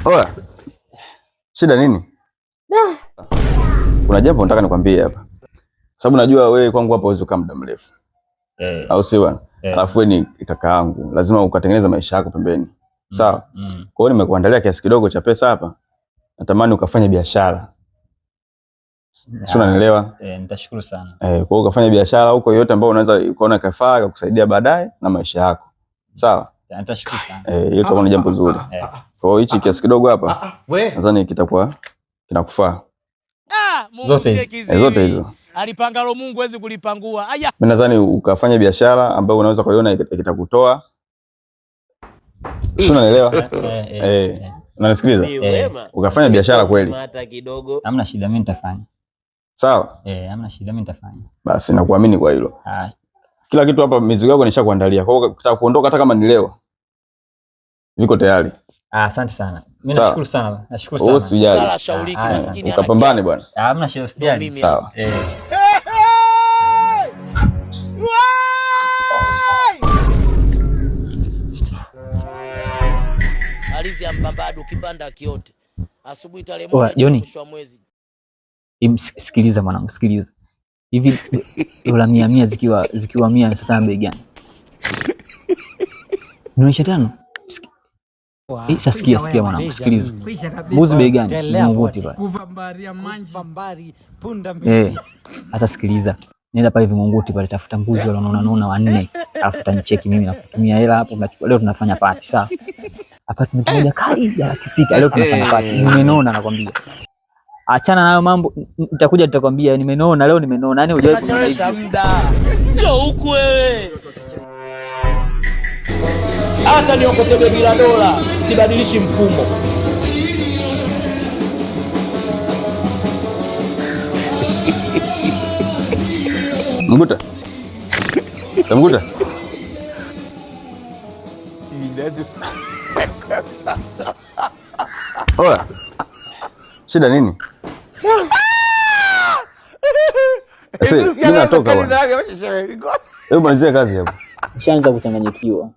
Oya. Shida nini? Kuna jambo nataka nikwambie hapa. Sababu najua wewe kwangu hapa huwezi kukaa muda mrefu. Au si bwana? Alafu wewe ni kaka yangu, lazima ukatengeneza maisha yako pembeni. Sawa? Kwa hiyo nimekuandalia kiasi kidogo cha pesa hapa. Natamani ukafanye biashara. Sio, unanielewa? Nitashukuru sana. Kwa hiyo ukafanya biashara huko yote ambayo unaweza ukaona kafaa kukusaidia baadaye na maisha yako. Sawa? Nitashukuru sana. Hiyo itakuwa ni jambo zuri. Kwa hiyo hichi kiasi kidogo hapa nadhani kitakuwa kinakufaa. Zote hizo. Alipangalo Mungu hawezi kulipangua. Aya. Mimi nadhani ukafanya biashara ambayo unaweza kuiona kitakutoa. Sio, unanielewa? Unanisikiliza? Ukafanya biashara kweli. Hamna shida, mimi nitafanya. Sawa? Hamna shida, mimi nitafanya. Basi nakuamini kwa hilo. Kila kitu hapa mizigo yako nishakuandalia. Kwa hiyo ukitaka kuondoka hata kama ni leo, niko tayari. Asante sana. Mimi nashukuru sana. Nashukuru sana. Usijali. Ukapambane bwana. Hamna shida, usijali. Sawa. Alizi ya Mbambadu kipanda kiote. Asubuhi tarehe 1 mwisho wa mwezi. Sikiliza mwanangu, sikiliza. Hivi dola 100 zikiwa 100 sasa bei gani? Ni 5. Sasa sikia mwanangu, sikiliza. Mbuzi bei gani? Vingunguti pale. Kuvambari punda mbili. Sasa sikiliza. Nenda pale Vingunguti pale, tafuta mbuzi wale unaona 4. Alafu utanicheki mimi na kutumia hela hapo, tunachukua leo tunafanya party, sawa? Apartment moja kali ya 600 leo tunafanya party. Nimenona nakwambia. Achana nayo mambo, nitakuja nitakwambia nimenona leo, nimenona. Yaani hujawahi kuona hivi. Njoo huku wewe. Hata niokotebe bila dola, sibadilishi mfumo. Mguta. Mguta. Oya. Shida nini? Mimi natoka bwana. Hebu malizia kazi hapo. Nishaanza kuchanganyikiwa.